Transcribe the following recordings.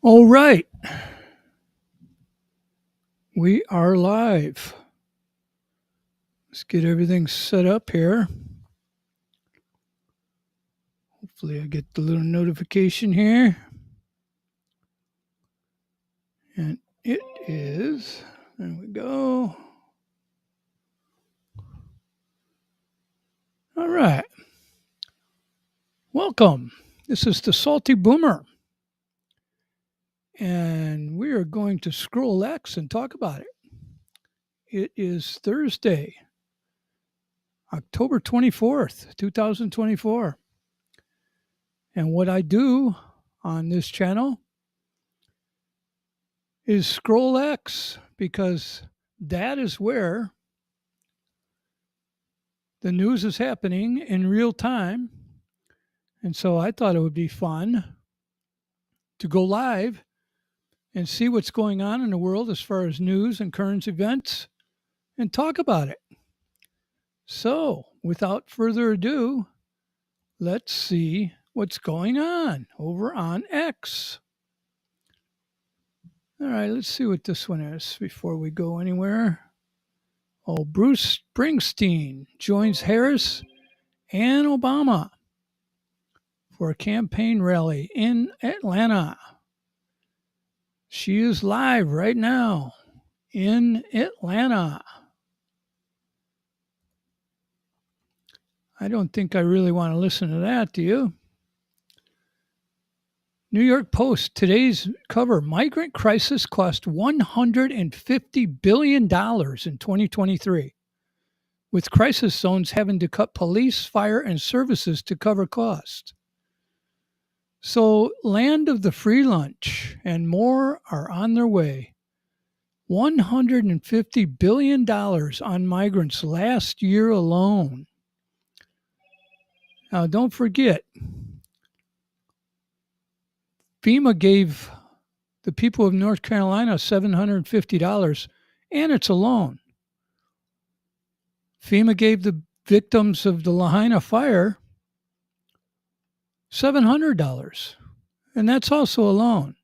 All right, we are live. Let's get everything set up here. Hopefully, I get the little notification here. And it is, there we go. All right, welcome. This is the Salty Boomer. And we are going to scroll X and talk about it. It is Thursday, October 24th, 2024. And what I do on this channel is scroll X because that is where the news is happening in real time. And so I thought it would be fun to go live and see what's going on in the world as far as news and current events and talk about it. So, without further ado, let's see what's going on over on X. All right, let's see what this one is before we go anywhere. Oh, Bruce Springsteen joins Harris and Obama for a campaign rally in Atlanta. She is live right now in Atlanta. I don't think I really want to listen to that, do you? New York Post, today's cover, migrant crisis cost $150 billion in 2023, with crisis zones having to cut police, fire, and services to cover costs. So, land of the free lunch and more are on their way. $150 billion on migrants last year alone. Now, don't forget, FEMA gave the people of North Carolina $750, and it's a loan. FEMA gave the victims of the Lahaina fire $700, and that's also a loan.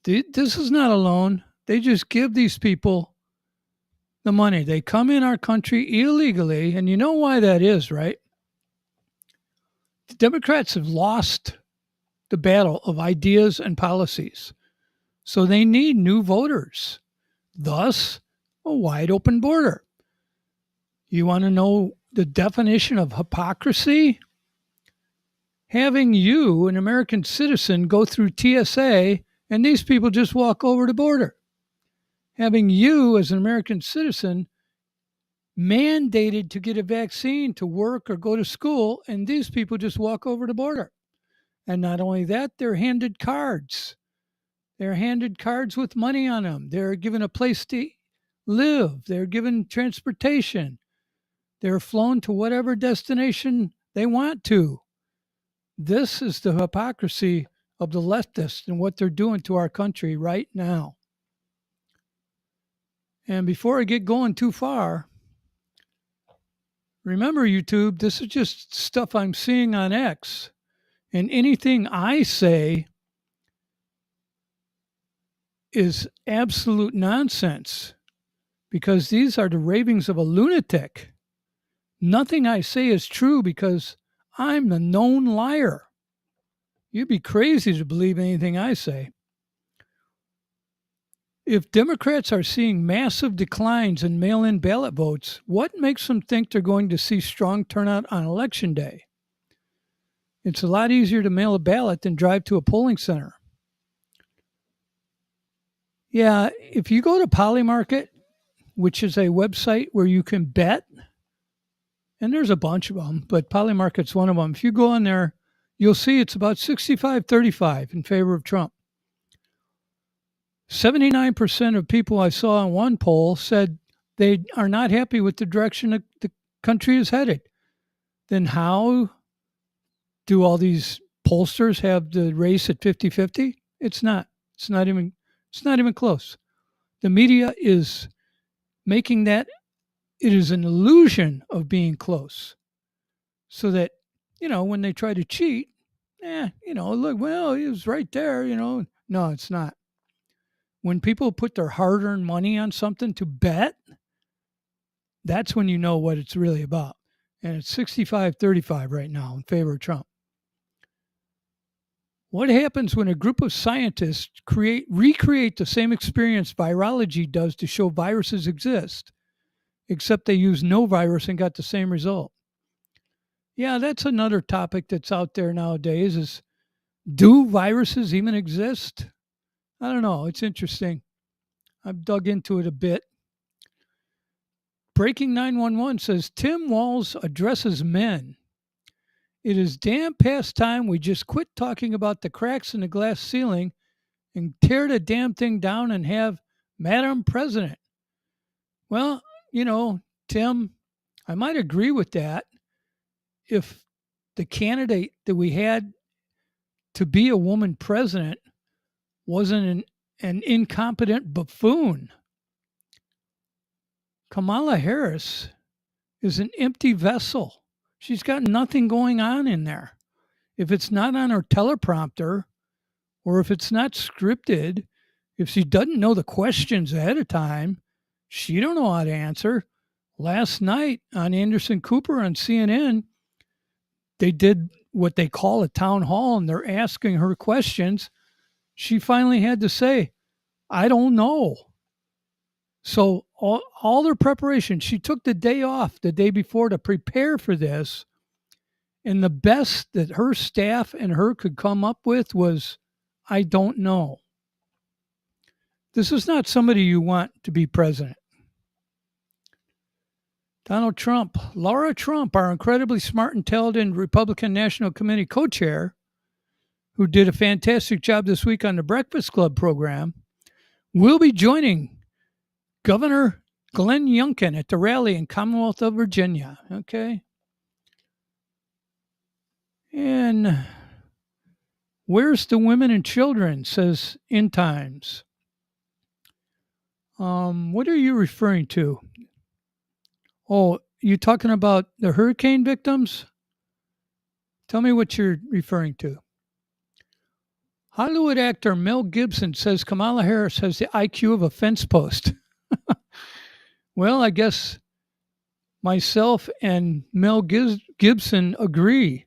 This is not a loan. They just give these people the money. They come in our country illegally, and you know why that is, right? The Democrats have lost the battle of ideas and policies. So they need new voters, thus a wide open border. You want to know the definition of hypocrisy? Having you, an American citizen, go through TSA and these people just walk over the border. Having you, as an American citizen, mandated to get a vaccine to work or go to school, and these people just walk over the border. And not only that, they're handed cards. They're handed cards with money on them. They're given a place to live. They're given transportation. They're flown to whatever destination they want to. This is the hypocrisy of the leftists and what they're doing to our country right now. And before I get going too far, remember, YouTube, this is just stuff I'm seeing on X. And anything I say is absolute nonsense because these are the ravings of a lunatic. Nothing I say is true because I'm the known liar. You'd be crazy to believe anything I say. If Democrats are seeing massive declines in mail-in ballot votes, what makes them think they're going to see strong turnout on Election Day? It's a lot easier to mail a ballot than drive to a polling center. Yeah, if you go to Polymarket, which is a website where you can bet, and there's a bunch of them, but Polymarket's one of them. If you go on there, you'll see it's about 65-35 in favor of Trump. 79% of people I saw in one poll said they are not happy with the direction the country is headed. Then how do all these pollsters have the race at 50-50? It's not. It's not even close. The media is making that it is an illusion of being close. So that, when they try to cheat, look, well, he was right there, No, it's not. When people put their hard earned money on something to bet, that's when you know what it's really about. And it's 65-35 right now in favor of Trump. What happens when a group of scientists recreate the same experience virology does to show viruses exist, except they used no virus and got the same result? Yeah, that's another topic that's out there nowadays is, do viruses even exist? I don't know. It's interesting. I've dug into it a bit. Breaking 911 says Tim Walz addresses men. It is damn past time we just quit talking about the cracks in the glass ceiling and tear the damn thing down and have Madam President. Well, Tim, I might agree with that if the candidate that we had to be a woman president wasn't an incompetent buffoon. Kamala Harris is an empty vessel. She's got nothing going on in there. If it's not on her teleprompter or if it's not scripted, if she doesn't know the questions ahead of time, she don't know how to answer. Last night on Anderson Cooper on CNN, they did what they call a town hall and they're asking her questions. She finally had to say, I don't know. So all their preparation, she took the day off the day before to prepare for this. And the best that her staff and her could come up with was, I don't know. This is not somebody you want to be president. Donald Trump, Laura Trump, our incredibly smart and talented Republican National Committee co-chair, who did a fantastic job this week on the Breakfast Club program, will be joining Governor Glenn Youngkin at the rally in Commonwealth of Virginia. Okay. And where's the women and children, says In Times. What are you referring to? Oh, you talking about the hurricane victims? Tell me what you're referring to. Hollywood actor Mel Gibson says Kamala Harris has the IQ of a fence post. Well, I guess myself and Mel Gibson agree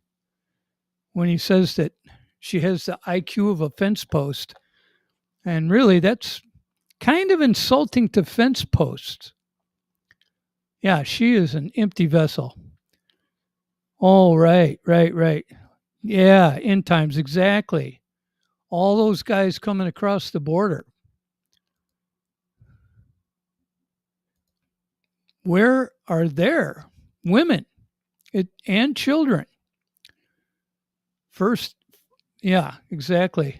when he says that she has the IQ of a fence post. And really, that's kind of insulting to fence posts. Yeah, she is an empty vessel. Oh, right. Yeah, end times, exactly. All those guys coming across the border. Where are their women and children? First, yeah, exactly.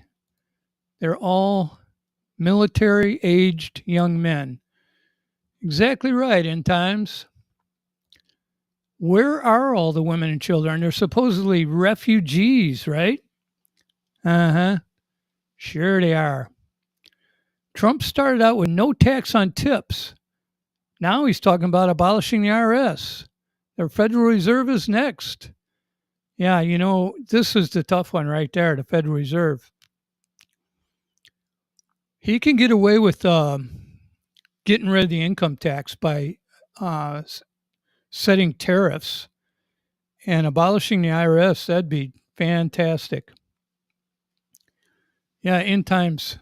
They're all military-aged young men. Exactly right, end times. Where are all the women and children? They're supposedly refugees, right? Uh-huh. Sure they are. Trump started out with no tax on tips. Now he's talking about abolishing the IRS. The Federal Reserve is next. Yeah, this is the tough one right there, the Federal Reserve. He can get away with getting rid of the income tax by setting tariffs and abolishing the IRS. That'd be fantastic. Yeah, End Times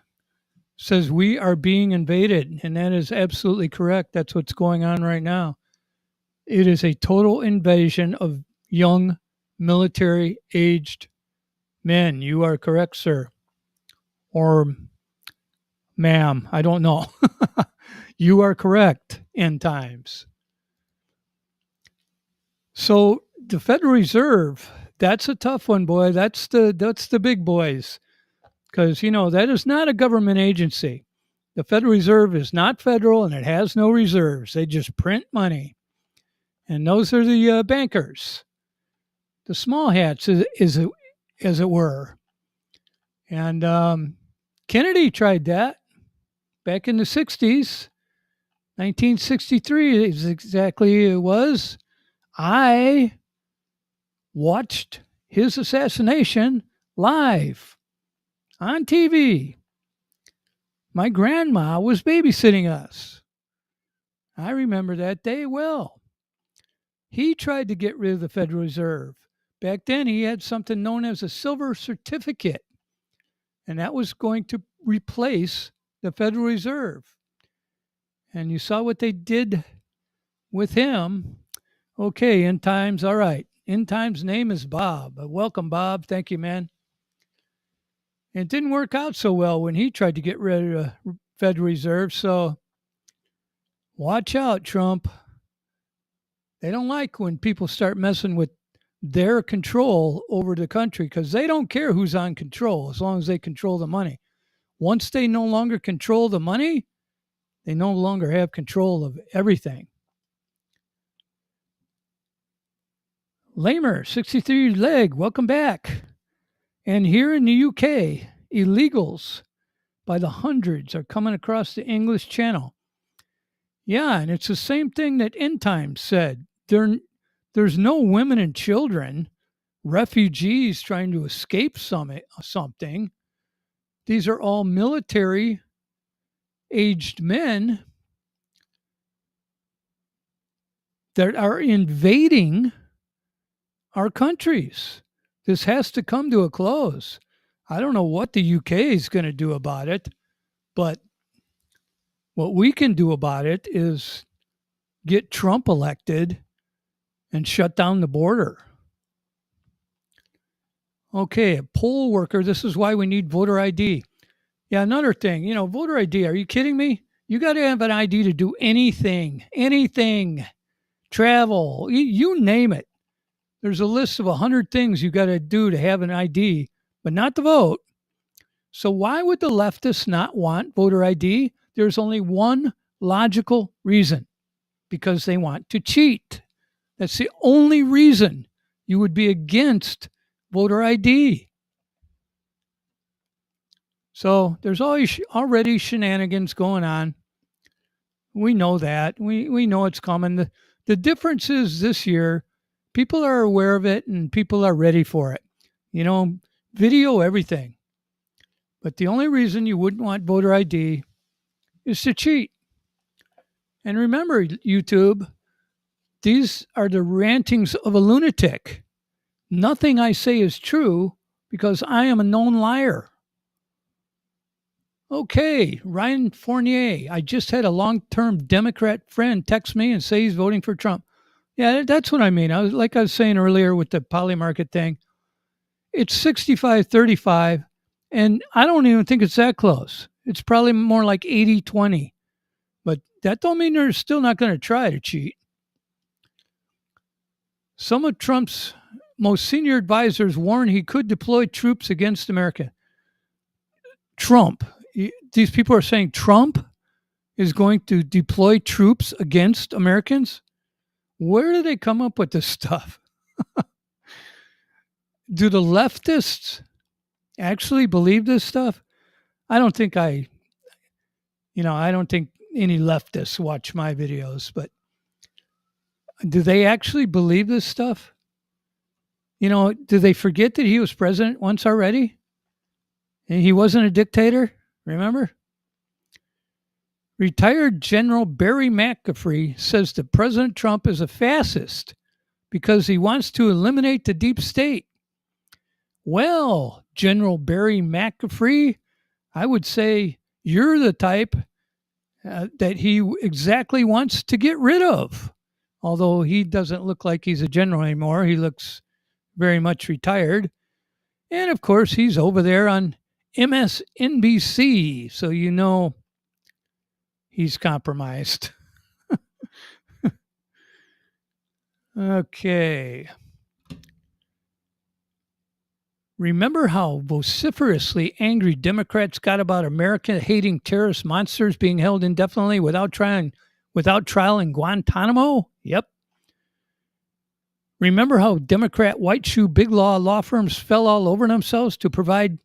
says we are being invaded, and that is absolutely correct. That's what's going on right now. It is a total invasion of young military-aged men. You are correct, sir. Or ma'am, I don't know. You are correct, End Times. So the Federal Reserve, that's a tough one, boy. That's the big boys. Because, that is not a government agency. The Federal Reserve is not federal and it has no reserves. They just print money. And those are the bankers, the small hats, as it were. And Kennedy tried that back in the 60s. 1963 is exactly it was. I watched his assassination live on TV. My grandma was babysitting us. I remember that day well. He tried to get rid of the Federal Reserve. Back then, he had something known as a silver certificate, and that was going to replace the Federal Reserve. And you saw what they did with him. Okay, End Times, all right. End Times' name is Bob. Welcome, Bob. Thank you, man. It didn't work out so well when he tried to get rid of the Federal Reserve, so watch out, Trump. They don't like when people start messing with their control over the country because they don't care who's on control as long as they control the money. Once they no longer control the money, they no longer have control of everything. Lamer, 63 leg, welcome back. And here in the UK, illegals by the hundreds are coming across the English Channel. Yeah, and it's the same thing that End Times said. There's no women and children, refugees trying to escape something. These are all military aged men that are invading our countries. This has to come to a close. I don't know what the UK is going to do about it, but what we can do about it is get Trump elected and shut down the border. Okay, a poll worker, this is why we need voter ID. Yeah, another thing, voter ID, are you kidding me? You got to have an ID to do anything, travel, you name it. There's a list of 100 things you got to do to have an ID, but not to vote. So why would the leftists not want voter ID? There's only one logical reason, because they want to cheat. That's the only reason you would be against voter ID. So there's always already shenanigans going on. We know that. We know it's coming. The difference is this year, people are aware of it and people are ready for it. Video everything. But the only reason you wouldn't want voter ID is to cheat. And remember, YouTube, these are the rantings of a lunatic. Nothing I say is true because I am a known liar. Okay, Ryan Fournier. I just had a long-term Democrat friend text me and say he's voting for Trump. Yeah, that's what I mean. I was saying earlier with the poly market thing. It's 65-35, and I don't even think it's that close. It's probably more like 80-20. But that don't mean they're still not going to try to cheat. Some of Trump's most senior advisors warned he could deploy troops against America. Trump. These people are saying Trump is going to deploy troops against Americans? Where do they come up with this stuff? Do the leftists actually believe this stuff? I don't think I don't think any leftists watch my videos, but do they actually believe this stuff? Do they forget that he was president once already? And he wasn't a dictator, remember? Retired General Barry McAfee says that President Trump is a fascist because he wants to eliminate the deep state. Well, General Barry McAfee, I would say you're the type that he exactly wants to get rid of. Although he doesn't look like he's a general anymore. He looks very much retired. And of course, he's over there on MSNBC. So he's compromised. Okay. Remember how vociferously angry Democrats got about America-hating terrorist monsters being held indefinitely without trial in Guantanamo? Yep. Remember how Democrat white shoe big law firms fell all over themselves to provide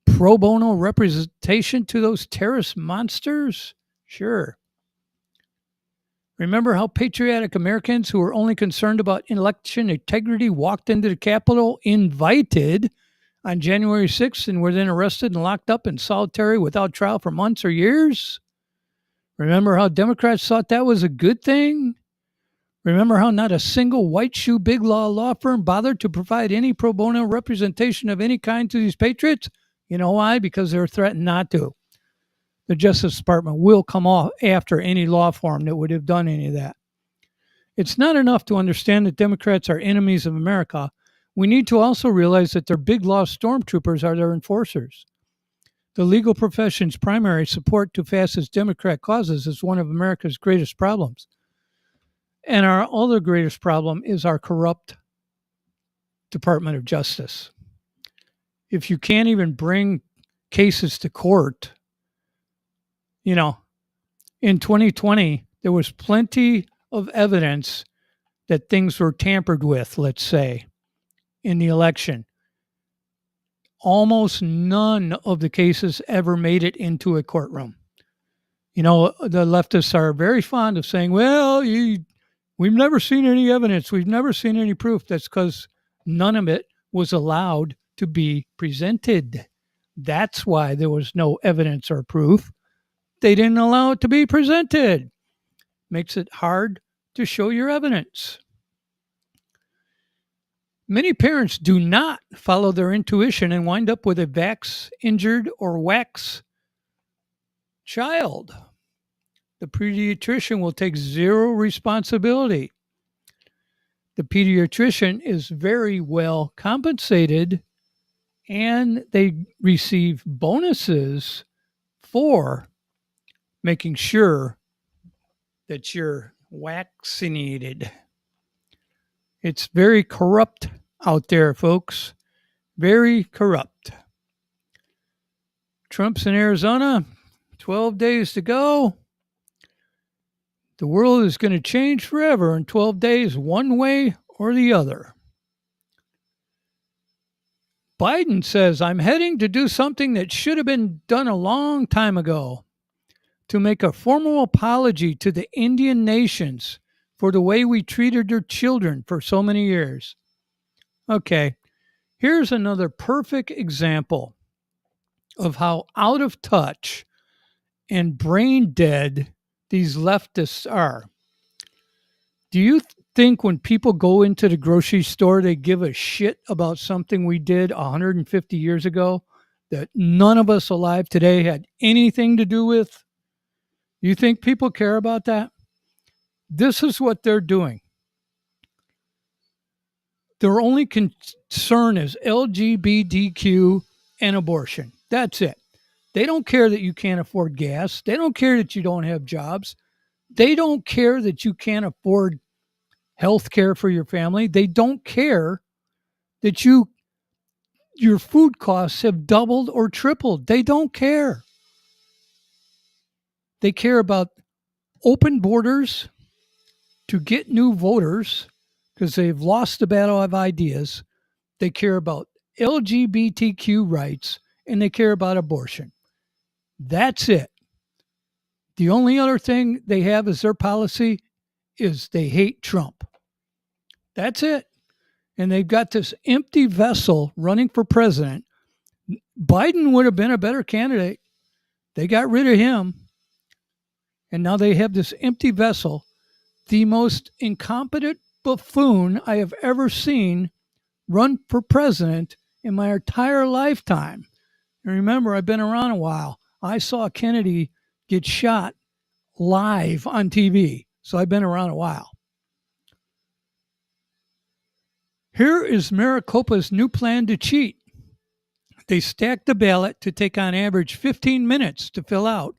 pro bono representation to those terrorist monsters? Sure. Remember how patriotic Americans who were only concerned about election integrity walked into the Capitol invited on January 6th and were then arrested and locked up in solitary without trial for months or years? Remember how Democrats thought that was a good thing? Remember how not a single white shoe big law firm bothered to provide any pro bono representation of any kind to these patriots? You know why? Because they're threatened not to. The Justice Department will come off after any law firm that would have done any of that. It's not enough to understand that Democrats are enemies of America. We need to also realize that their big law stormtroopers are their enforcers. The legal profession's primary support to fascist Democrat causes is one of America's greatest problems. And our other greatest problem is our corrupt Department of Justice. If you can't even bring cases to court, in 2020, there was plenty of evidence that things were tampered with, let's say, in the election. Almost none of the cases ever made it into a courtroom. The leftists are very fond of saying, well, we've never seen any evidence. We've never seen any proof. That's because none of it was allowed to be presented. That's why there was no evidence or proof. They didn't allow it to be presented. Makes it hard to show your evidence. Many parents do not follow their intuition and wind up with a vax injured or wax child. The pediatrician will take zero responsibility. The pediatrician is very well compensated and they receive bonuses for making sure that you're vaccinated. It's very corrupt out there, folks. Very corrupt. Trump's in Arizona. 12 days to go. The world is going to change forever in 12 days, one way or the other. Biden says, I'm heading to do something that should have been done a long time ago, to make a formal apology to the Indian nations for the way we treated their children for so many years. Okay, here's another perfect example of how out of touch and brain dead these leftists are. Do you think when people go into the grocery store, they give a shit about something we did 150 years ago that none of us alive today had anything to do with? You think people care about that? This is what they're doing. Their only concern is LGBTQ and abortion. That's it. They don't care that you can't afford gas. They don't care that you don't have jobs. They don't care that you can't afford health care for your family. They don't care that your food costs have doubled or tripled. They don't care. They care about open borders to get new voters because they've lost the battle of ideas. They care about LGBTQ rights and they care about abortion. That's it. The only other thing they have as their policy is they hate Trump. That's it. And they've got this empty vessel running for president. Biden would have been a better candidate. They got rid of him. And now they have this empty vessel, the most incompetent buffoon I have ever seen run for president in my entire lifetime. And remember, I've been around a while. I saw Kennedy get shot live on TV. So I've been around a while. Here is Maricopa's new plan to cheat. They stack the ballot to take on average 15 minutes to fill out,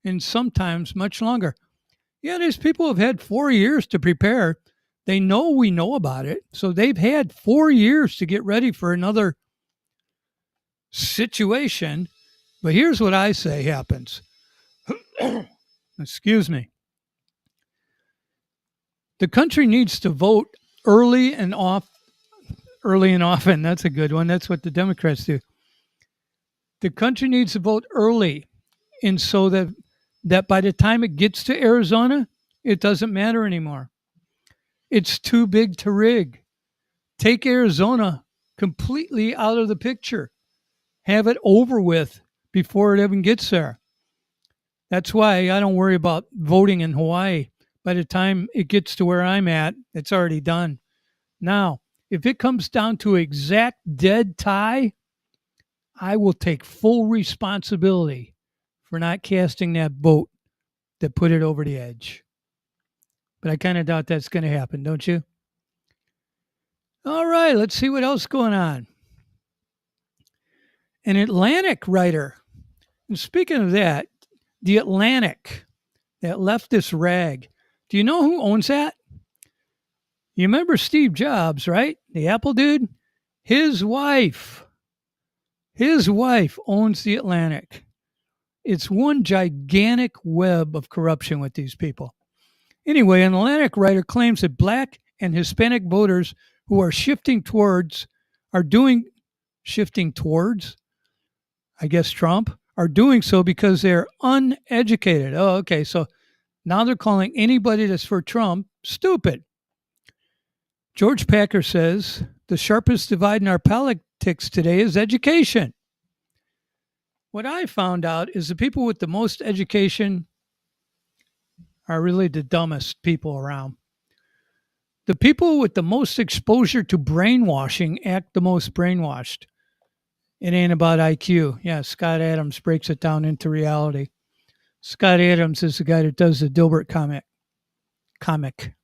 and sometimes much longer. Yeah, these people have had 4 years to prepare. They know we know about it. So they've had 4 years to get ready for another situation. But here's what I say happens. Excuse me. The country needs to vote early and often. That's a good one. That's what the Democrats do. The country needs to vote early, and so that by the time it gets to Arizona, it doesn't matter anymore. It's too big to rig. Take Arizona completely out of the picture. Have it over with before it even gets there. That's why I don't worry about voting in Hawaii. By the time it gets to where I'm at, it's already done. Now, if it comes down to exact dead tie, I will take full responsibility for not casting that vote that put it over the edge. But I kind of doubt that's going to happen, don't you? All right, let's see what else is going on. An Atlantic writer. And speaking of that, the Atlantic, that leftist rag. Do you know who owns that? You remember Steve Jobs, right? The Apple dude? His wife owns the Atlantic. It's one gigantic web of corruption with these people. Anyway, an Atlantic writer claims that black and Hispanic voters who are shifting towards, I guess Trump, are doing so because they're uneducated. Oh, okay. So now they're calling anybody that's for Trump stupid. George Packer says the sharpest divide in our politics today is education. What I found out is the people with the most education are really the dumbest people around. The people with the most exposure to brainwashing act the most brainwashed. It ain't about IQ. Yeah, Scott Adams breaks it down into reality. Scott Adams is the guy that does the Dilbert comic.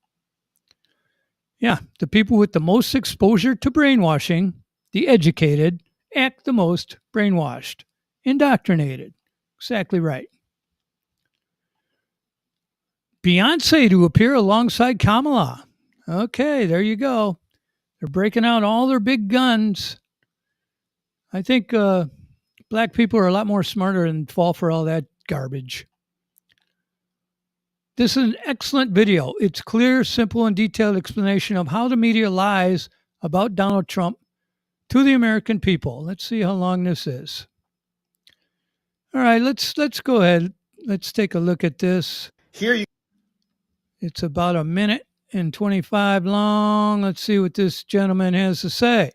Yeah, the people with the most exposure to brainwashing, the educated, act the most brainwashed, indoctrinated. Exactly right. Beyonce to appear alongside Kamala. Okay, there you go. They're breaking out all their big guns. I think black people are a lot more smarter and fall for all that garbage. This is an excellent video. It's clear, simple, and detailed explanation of how the media lies about Donald Trump to the American people. Let's see how long this is. All right, let's go ahead. Let's take a look at this. It's about a minute and 25 long. Let's see what this gentleman has to say.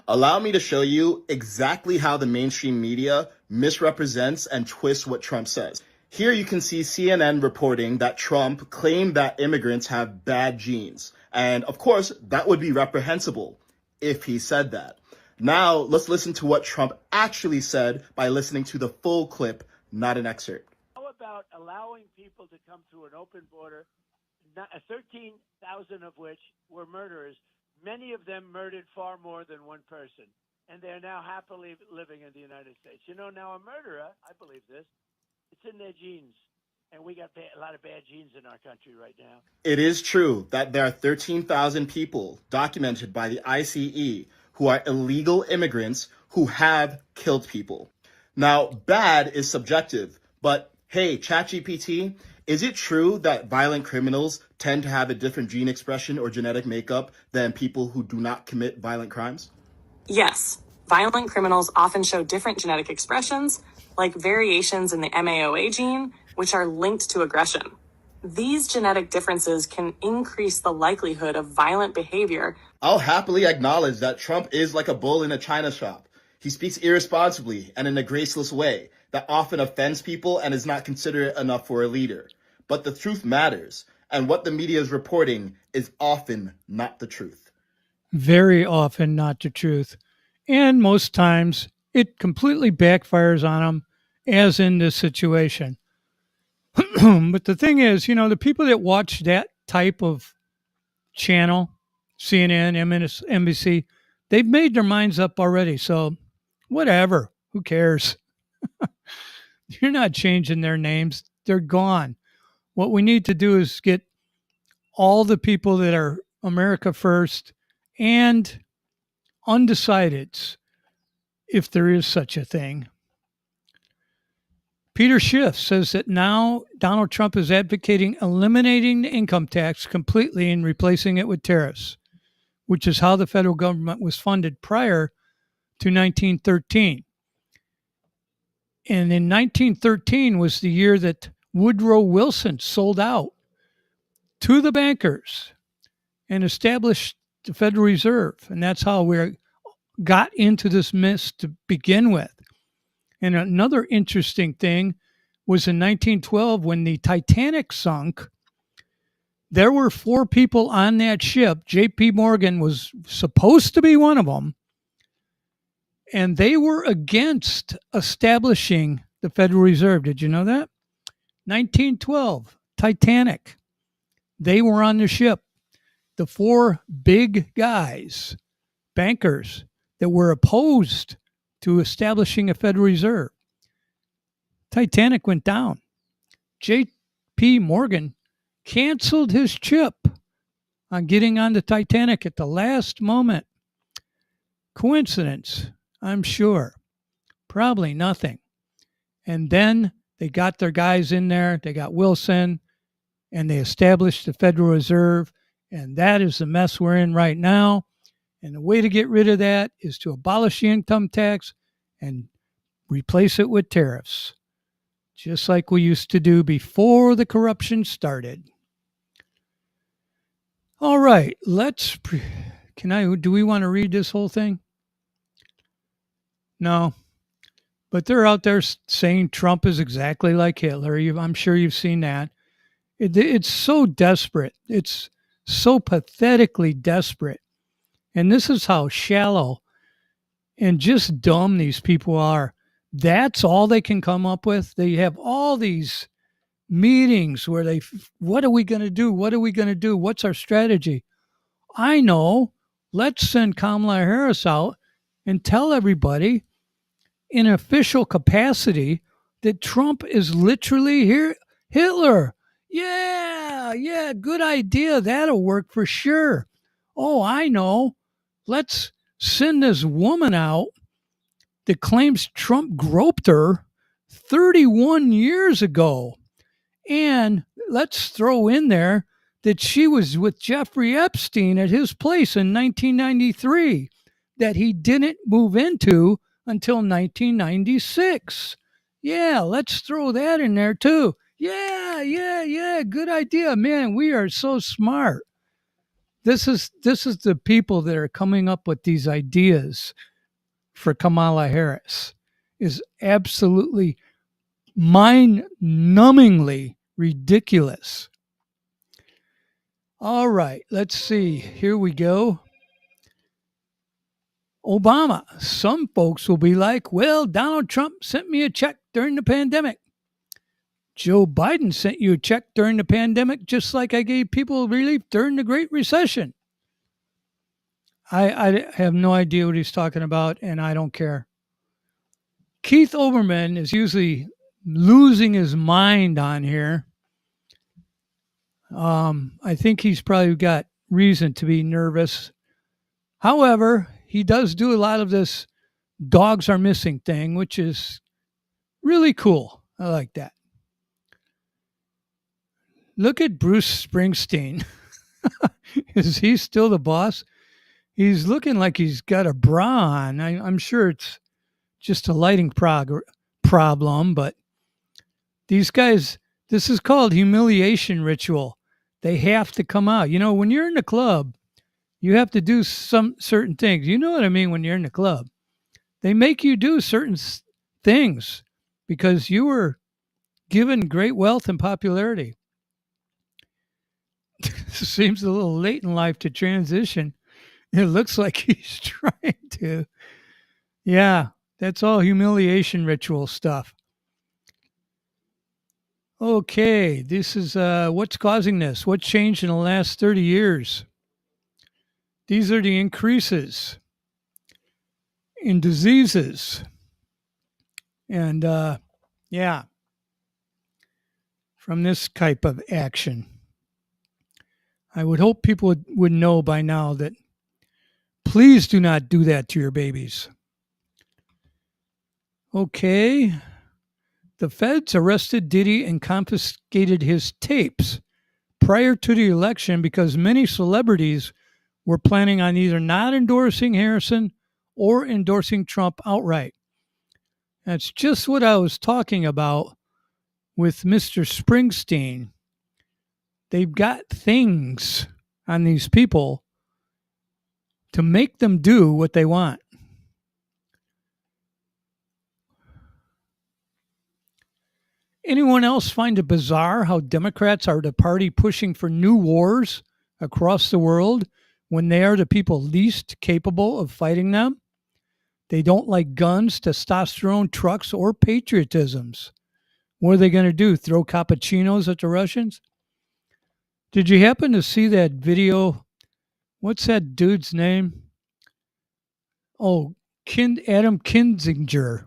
Allow me to show you exactly how the mainstream media misrepresents and twists what Trump says. Here you can see CNN reporting that Trump claimed that immigrants have bad genes. And of course, that would be reprehensible if he said that. Now, let's listen to what Trump actually said by listening to the full clip, not an excerpt. How about allowing people to come through an open border, 13,000 of which were murderers? Many of them murdered far more than one person, and they're now happily living in the United States. You know, now a murderer, I believe this, it's in their genes, and we got a lot of bad genes in our country right now. It is true that there are 13,000 people documented by the ICE who are illegal immigrants who have killed people. Now, bad is subjective, but hey, ChatGPT, is it true that violent criminals tend to have a different gene expression or genetic makeup than people who do not commit violent crimes? Yes. Violent criminals often show different genetic expressions, like variations in the MAOA gene, which are linked to aggression. These genetic differences can increase the likelihood of violent behavior. I'll happily acknowledge that Trump is like a bull in a china shop. He speaks irresponsibly and in a graceless way that often offends people and is not considerate enough for a leader. But the truth matters, and what the media is reporting is often not the truth. Very often not the truth. And most times it completely backfires on them, as in this situation. But the thing is, you know, the people that watch that type of channel, CNN, MSNBC, they've made their minds up already. So whatever, who cares? You're not changing their names. They're gone. What we need to do is get all the people that are America first and undecideds, if there is such a thing. Peter Schiff says that now Donald Trump is advocating eliminating the income tax completely and replacing it with tariffs, which is how the federal government was funded prior to 1913. And in 1913 was the year that Woodrow Wilson sold out to the bankers and established the Federal Reserve. And that's how we got into this mess to begin with. And another interesting thing was in 1912 when the Titanic sunk. There were 4 people on that ship. J.P. Morgan was supposed to be one of them. And they were against establishing the Federal Reserve. Did you know that? 1912, Titanic. They were on the ship. The 4 big guys, bankers, that were opposed to establishing a Federal Reserve. Titanic went down. J.P. Morgan canceled his chip on getting on the Titanic at the last moment. Coincidence? I'm sure. Probably nothing. And then they got their guys in there. They got Wilson, and they established the Federal Reserve. And that is the mess we're in right now. And the way to get rid of that is to abolish the income tax and replace it with tariffs, just like we used to do before the corruption started. All right, do we want to read this whole thing? No. But they're out there saying Trump is exactly like Hitler. I'm sure you've seen that. It's so desperate. It's so pathetically desperate. And this is how shallow and just dumb these people are. That's all they can come up with. They have all these meetings where what are we going to do? What are we going to do? What's our strategy? I know. Let's send Kamala Harris out and tell everybody in official capacity that Trump is literally Hitler. Yeah, good idea. That'll work for sure. Oh, I know. Let's send this woman out that claims Trump groped her 31 years ago. And let's throw in there that she was with Jeffrey Epstein at his place in 1993 that he didn't move into until 1996. Yeah, let's throw that in there too. Yeah, good idea. Man, we are so smart. This is the people that are coming up with these ideas for Kamala Harris. Is absolutely mind-numbingly ridiculous. All right, let's see. Here we go. Obama. Some folks will be like, well, Donald Trump sent me a check during the pandemic. Joe Biden sent you a check during the pandemic, just like I gave people relief during the Great Recession. I have no idea what he's talking about, and I don't care. Keith Olbermann is usually losing his mind on here. I think he's probably got reason to be nervous. However, he does do a lot of this dogs are missing thing, which is really cool. I like that. Look at Bruce Springsteen. Is he still the boss? He's looking like he's got a bra on. I'm sure it's just a lighting problem, but these guys, this is called humiliation ritual. They have to come out. You know, when you're in the club, you have to do some certain things. You know what I mean when you're in the club. They make you do certain things because you were given great wealth and popularity. Seems a little late in life to transition. It looks like he's trying to. Yeah, that's all humiliation ritual stuff. Okay, this is what's causing this? What's changed in the last 30 years? These are the increases in diseases. And from this type of action. I would hope people would know by now that please do not do that to your babies. Okay. The feds arrested Diddy and confiscated his tapes prior to the election because many celebrities were planning on either not endorsing Harrison or endorsing Trump outright. That's just what I was talking about with Mr. Springsteen. They've got things on these people to make them do what they want. Anyone else find it bizarre how Democrats are the party pushing for new wars across the world when they are the people least capable of fighting them? They don't like guns, testosterone, trucks, or patriotisms. What are they going to do? Throw cappuccinos at the Russians? Did you happen to see that video? What's that dude's name? Oh, Adam Kinzinger.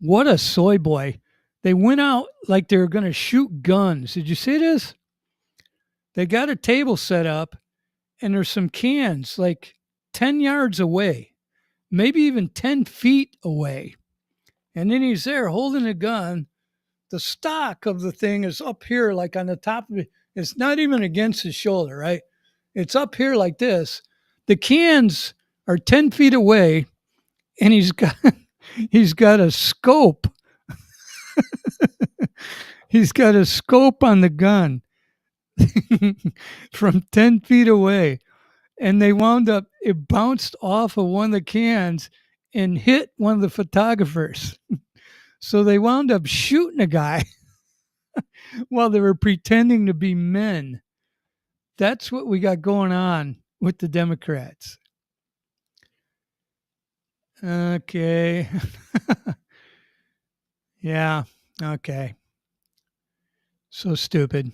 What a soy boy. They went out like they were going to shoot guns. Did you see this? They got a table set up, and there's some cans like 10 yards away, maybe even 10 feet away. And then he's there holding a gun. The stock of the thing is up here, like on the top of it. It's not even against his shoulder, right? It's up here like this. The cans are 10 feet away, and he's got a scope. He's got a scope on the gun from 10 feet away. And they wound up, it bounced off of one of the cans and hit one of the photographers. So they wound up shooting a guy while they were pretending to be men. That's what we got going on with the Democrats. Okay. Yeah, okay. So stupid.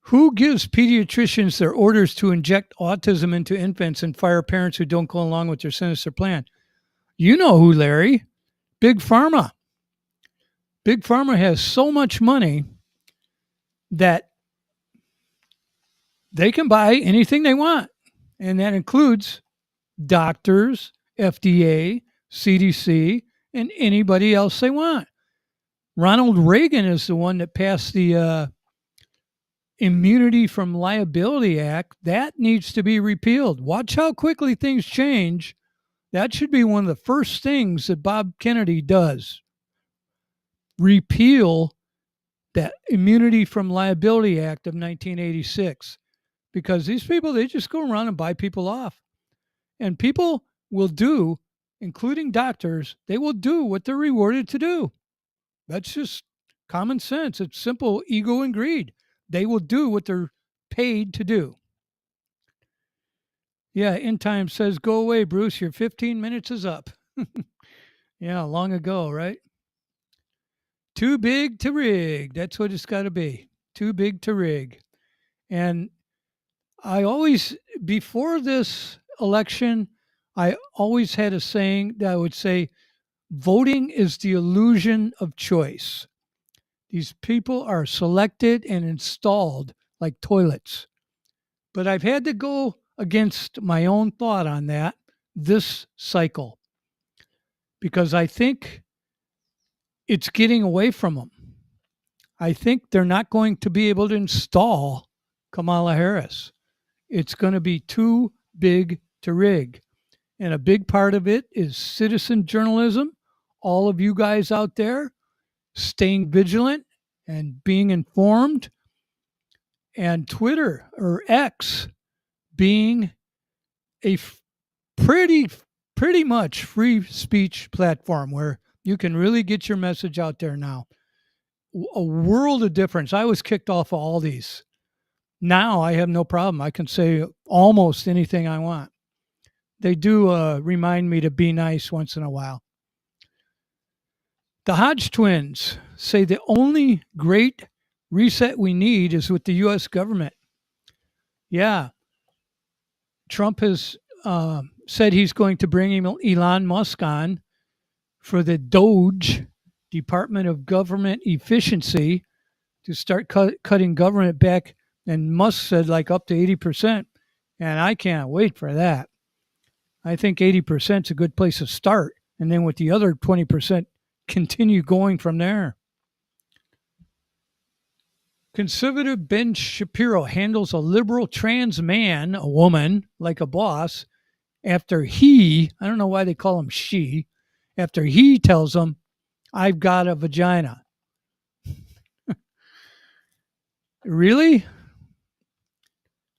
Who gives pediatricians their orders to inject autism into infants and fire parents who don't go along with their sinister plan? You know who, Larry. Big Pharma. Big Pharma has so much money that they can buy anything they want. And that includes doctors, FDA, CDC, and anybody else they want. Ronald Reagan is the one that passed the Immunity from Liability Act. That needs to be repealed. Watch how quickly things change. That should be one of the first things that Bob Kennedy does. Repeal that Immunity from Liability Act of 1986. Because these people, they just go around and buy people off. And people will do, including doctors, they will do what they're rewarded to do. That's just common sense. It's simple ego and greed. They will do what they're paid to do. Yeah, End Time says, go away, Bruce. Your 15 minutes is up. Yeah, long ago, right? Too big to rig. That's what it's got to be. Too big to rig. And I always, before this election, I always had a saying that I would say, voting is the illusion of choice. These people are selected and installed like toilets. But I've had to go against my own thought on that this cycle because I think it's getting away from them. I think they're not going to be able to install Kamala Harris. It's going to be too big to rig. And a big part of it is citizen journalism. All of you guys out there staying vigilant and being informed. And Twitter or X being a pretty much free speech platform where you can really get your message out there now. A world of difference. I was kicked off of all these. Now I have no problem. I can say almost anything I want. They do remind me to be nice once in a while. The Hodge twins say the only great reset we need is with the U.S. government. Yeah. Trump has said he's going to bring Elon Musk on for the DOGE, Department of Government Efficiency, to start cutting government back. And Musk said like up to 80%. And I can't wait for that. I think 80% is a good place to start. And then with the other 20%, continue going from there. Conservative Ben Shapiro handles a liberal trans man, a woman, like a boss after he, I don't know why they call him she, after he tells him, I've got a vagina. Really?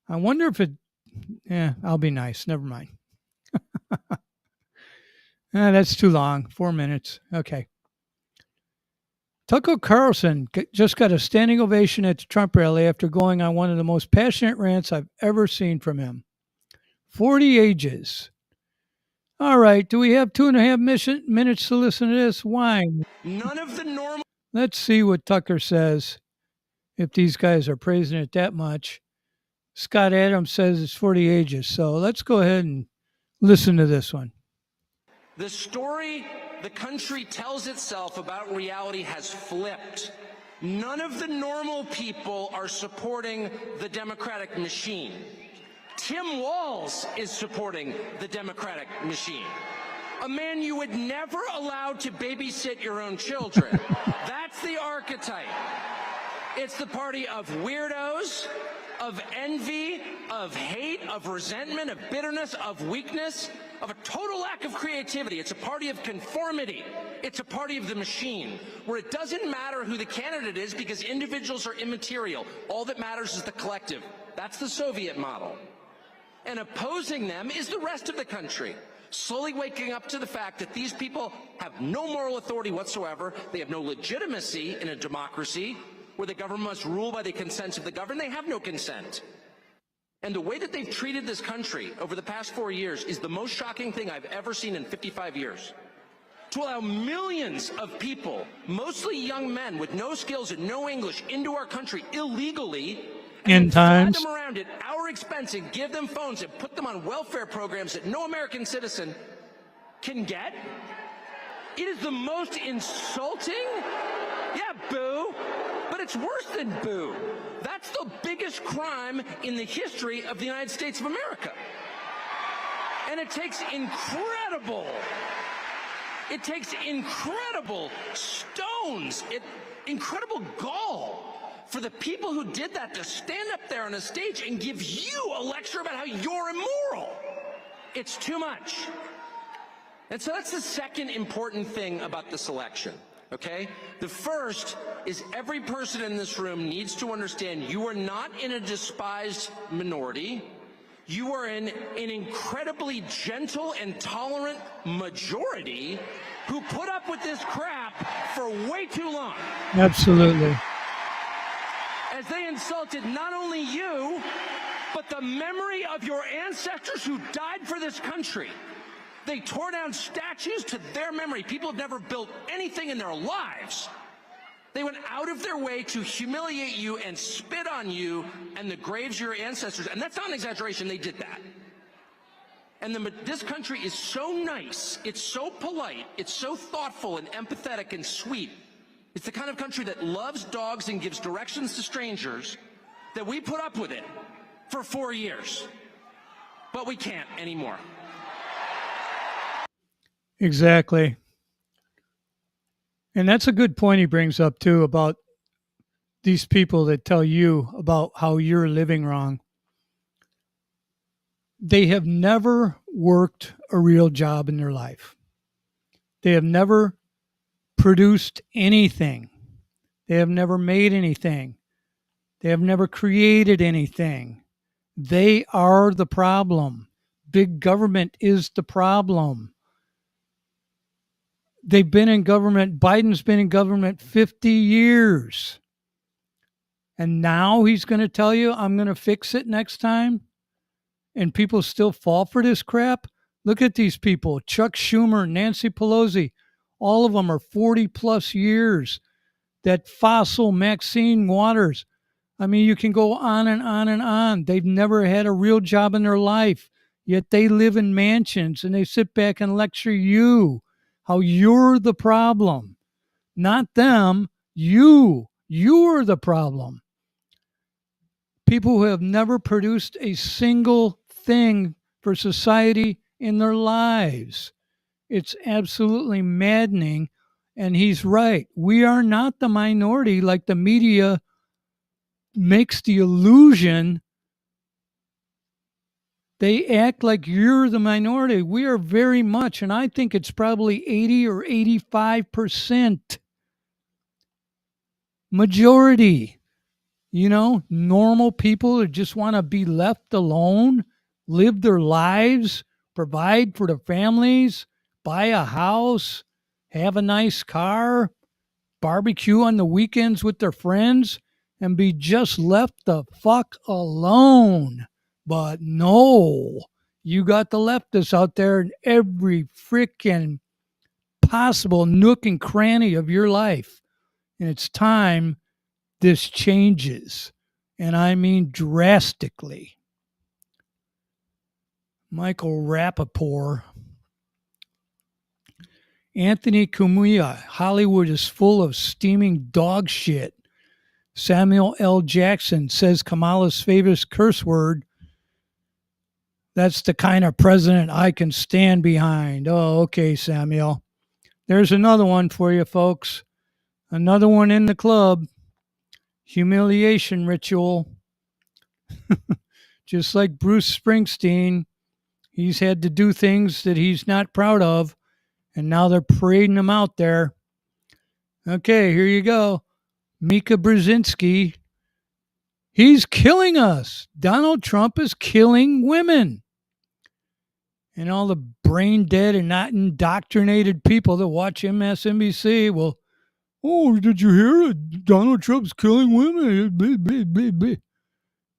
I wonder if I'll be nice. Never mind. That's too long. 4 minutes. Okay. Tucker Carlson just got a standing ovation at the Trump rally after going on one of the most passionate rants I've ever seen from him. 40 ages. All right. Do we have 2.5 minutes to listen to this? Why? None of the normal. Let's see what Tucker says. If these guys are praising it that much. Scott Adams says it's 40 ages. So let's go ahead and listen to this one. The story the country tells itself about reality has flipped. None of the normal people are supporting the Democratic machine. Tim Walz is supporting the Democratic machine. A man you would never allow to babysit your own children. That's the archetype. It's the party of weirdos, of envy, of hate, of resentment, of bitterness, of weakness, of a total lack of creativity. It's a party of conformity. It's a party of the machine, where it doesn't matter who the candidate is because individuals are immaterial. All that matters is the collective. That's the Soviet model. And opposing them is the rest of the country, slowly waking up to the fact that these people have no moral authority whatsoever. They have no legitimacy in a democracy where the government must rule by the consent of the governed. They have no consent. And the way that they've treated this country over the past 4 years is the most shocking thing I've ever seen in 55 years. To allow millions of people, mostly young men with no skills and no English, into our country illegally, and fly them around at our expense and give them phones and put them on welfare programs that no American citizen can get. It is the most insulting. Yeah, boo. But it's worse than boo. That's the biggest crime in the history of the United States of America. And it takes incredible stones, incredible gall for the people who did that to stand up there on a stage and give you a lecture about how you're immoral. It's too much. And so that's the second important thing about this election. Okay? The first is every person in this room needs to understand you are not in a despised minority. You are in an incredibly gentle and tolerant majority who put up with this crap for way too long. Absolutely. As they insulted not only you, but the memory of your ancestors who died for this country. They tore down statues to their memory. People have never built anything in their lives. They went out of their way to humiliate you and spit on you and the graves of your ancestors. And that's not an exaggeration. They did that. And this country is so nice. It's so polite. It's so thoughtful and empathetic and sweet. It's the kind of country that loves dogs and gives directions to strangers, that we put up with it for 4 years. But we can't anymore. Exactly. And that's a good point he brings up, too, about these people that tell you about how you're living wrong. They have never worked a real job in their life. They have never produced anything. They have never made anything. They have never created anything. They are the problem. Big government is the problem. They've been in government. Biden's been in government 50 years. And now he's going to tell you, I'm going to fix it next time. And people still fall for this crap. Look at these people. Chuck Schumer, Nancy Pelosi. All of them are 40 plus years. That fossil Maxine Waters. I mean, you can go on and on and on. They've never had a real job in their life. Yet they live in mansions and they sit back and lecture you how you're the problem. Not them. You. You're the problem. People who have never produced a single thing for society in their lives. It's absolutely maddening. And he's right. We are not the minority like the media makes the illusion. They act like you're the minority. We are very much, and I think it's probably 80 or 85% majority. You know, normal people that just want to be left alone. live their lives, provide for their families, buy a house, have a nice car, barbecue on the weekends with their friends, and be just left the fuck alone. But no, you got the leftists out there in every freaking possible nook and cranny of your life. And it's time this changes. And I mean drastically. Michael Rappaport. Anthony Cumia. Hollywood is full of steaming dog shit. Samuel L. Jackson says Kamala's favorite curse word. That's the kind of president I can stand behind. Oh, okay, Samuel. There's another one for you, folks. Another one in the club. Humiliation ritual. Just like Bruce Springsteen, he's had to do things that he's not proud of, and now they're parading him out there. Okay, here you go. Mika Brzezinski. He's killing us. Donald Trump is killing women. And all the brain dead and not indoctrinated people that watch MSNBC will, oh, did you hear it? Donald Trump's killing women.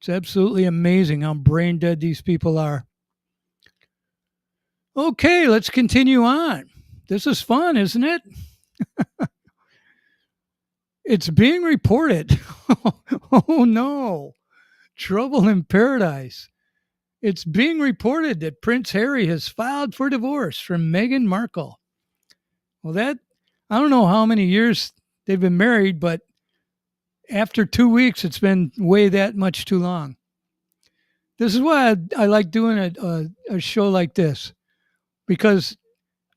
It's absolutely amazing how brain dead these people are. Okay, let's continue on. This is fun, isn't it? It's being reported. Oh no, trouble in paradise. It's being reported that Prince Harry has filed for divorce from Meghan Markle. Well, I don't know how many years they've been married, but after 2 weeks, it's been way that much too long. This is why I like doing a show like this, because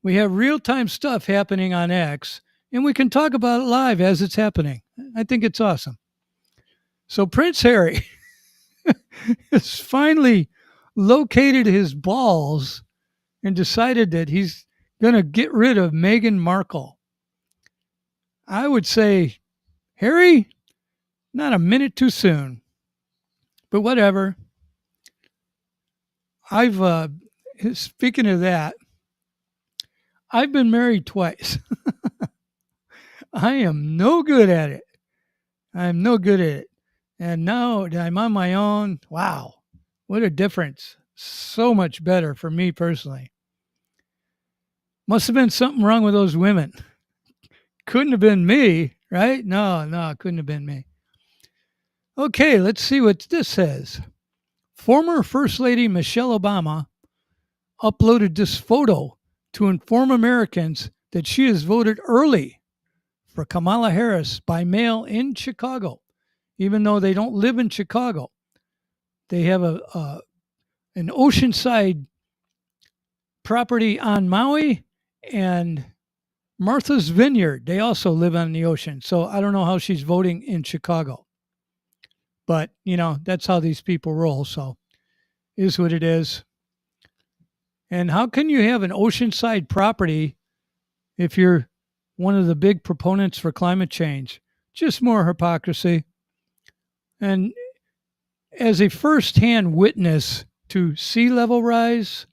we have real-time stuff happening on X, and we can talk about it live as it's happening. I think it's awesome. So Prince Harry has finally located his balls and decided that he's going to get rid of Meghan Markle. I would say, Harry, not a minute too soon. But whatever. Speaking of that, I've been married twice. I am no good at it. I'm no good at it. And now that I'm on my own, wow, what a difference. So much better for me personally. Must have been something wrong with those women. Couldn't have been me, right? No, it couldn't have been me. Okay, let's see what this says. Former First Lady Michelle Obama uploaded this photo to inform Americans that she has voted early for Kamala Harris by mail in Chicago, even though they don't live in Chicago. They have an oceanside property on Maui and Martha's Vineyard. They also live on the ocean. So I don't know how she's voting in Chicago. But, that's how these people roll. So is what it is. And how can you have an oceanside property if you're one of the big proponents for climate change? Just more hypocrisy. And as a firsthand witness to sea level rise,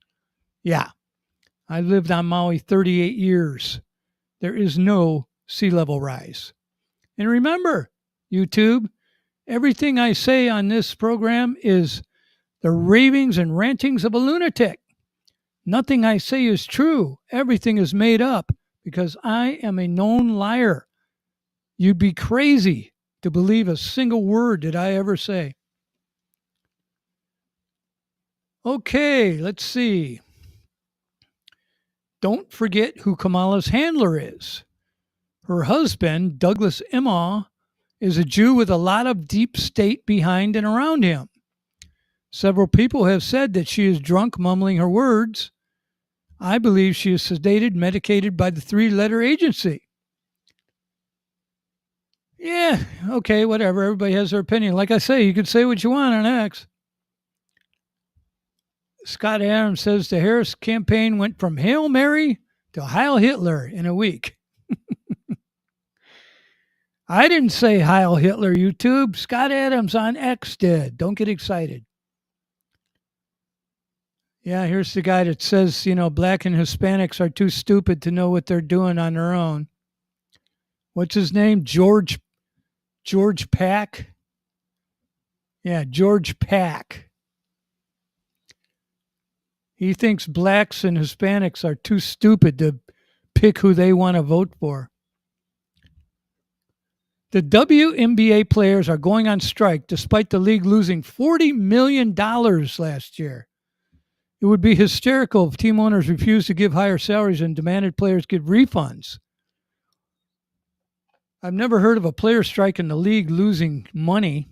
yeah, I lived on Maui 38 years. There is no sea level rise. And remember, YouTube, everything I say on this program is the ravings and rantings of a lunatic. Nothing I say is true. Everything is made up because I am a known liar. You'd be crazy to believe a single word that I ever say. Okay, let's see. Don't forget who Kamala's handler is. Her husband, Douglas Emhoff, is a Jew with a lot of deep state behind and around him. Several people have said that she is drunk, mumbling her words. I believe she is sedated, medicated by the three-letter agency. Yeah, okay, whatever. Everybody has their opinion. Like I say, you can say what you want on X. Scott Adams says the Harris campaign went from Hail Mary to Heil Hitler in a week. I didn't say Heil Hitler, YouTube. Scott Adams on X did. Don't get excited. Yeah, here's the guy that says, black and Hispanics are too stupid to know what they're doing on their own. What's his name? George Pack? Yeah, George Pack. He thinks blacks and Hispanics are too stupid to pick who they want to vote for. The WNBA players are going on strike despite the league losing $40 million last year. It would be hysterical if team owners refused to give higher salaries and demanded players get refunds. I've never heard of a player strike in the league losing money.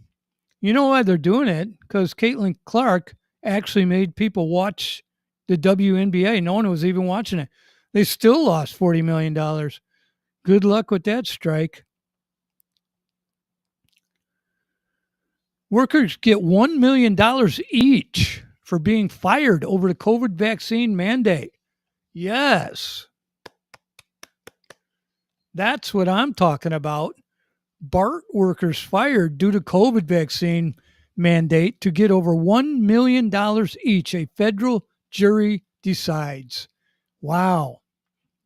You know why they're doing it? Because Caitlin Clark actually made people watch the WNBA. No one was even watching it. They still lost $40 million. Good luck with that strike. Workers get $1 million each for being fired over the COVID vaccine mandate. Yes. That's what I'm talking about. BART workers fired due to COVID vaccine mandate to get over $1 million each, a federal jury decides. Wow.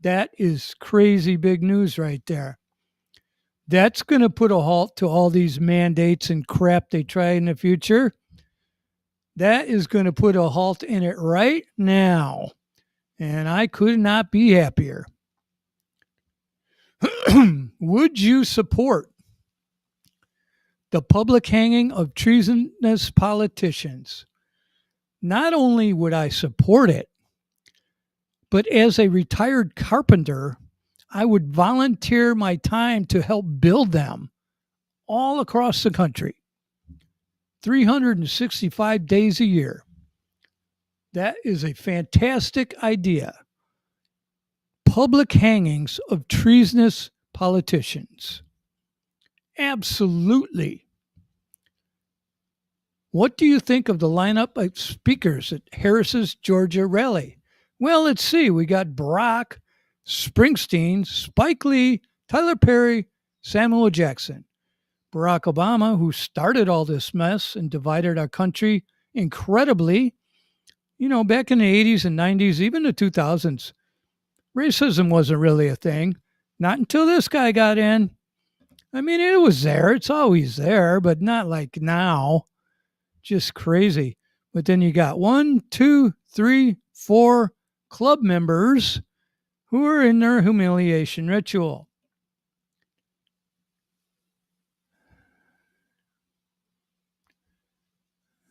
That is crazy big news right there. That's going to put a halt to all these mandates and crap they try in the future. That is going to put a halt in it right now. And I could not be happier. Would you support the public hanging of treasonous politicians? Not only would I support it, but as a retired carpenter, I would volunteer my time to help build them all across the country, 365 days a year. That is a fantastic idea. Public hangings of treasonous politicians. Absolutely. What do you think of the lineup of speakers at Harris's Georgia rally? Well, let's see. We got Barack, Springsteen, Spike Lee, Tyler Perry, Samuel Jackson. Barack Obama, who started all this mess and divided our country incredibly, back in the 80s and 90s, even the 2000s, racism wasn't really a thing. Not until this guy got in. I mean, it was there. It's always there, but not like now. Just crazy. But then you got 1, 2, 3, 4 club members who are in their humiliation ritual.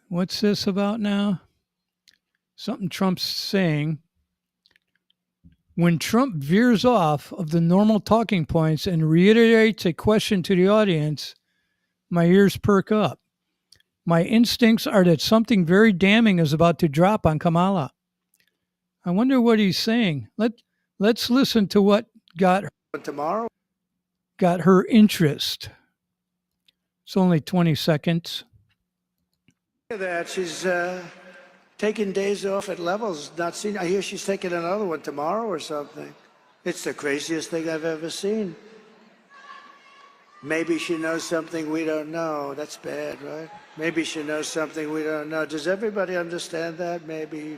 What's this about now? Something Trump's saying. When Trump veers off of the normal talking points and reiterates a question to the audience, my ears perk up. My instincts are that something very damning is about to drop on Kamala. I wonder what he's saying. Let's listen to what got her interest. It's only 20 seconds. That she's taking days off at levels not seen. I hear she's taking another one tomorrow or something. It's the craziest thing I've ever seen. Maybe she knows something we don't know. That's bad, right? Maybe she knows something we don't know. Does everybody understand that? Maybe.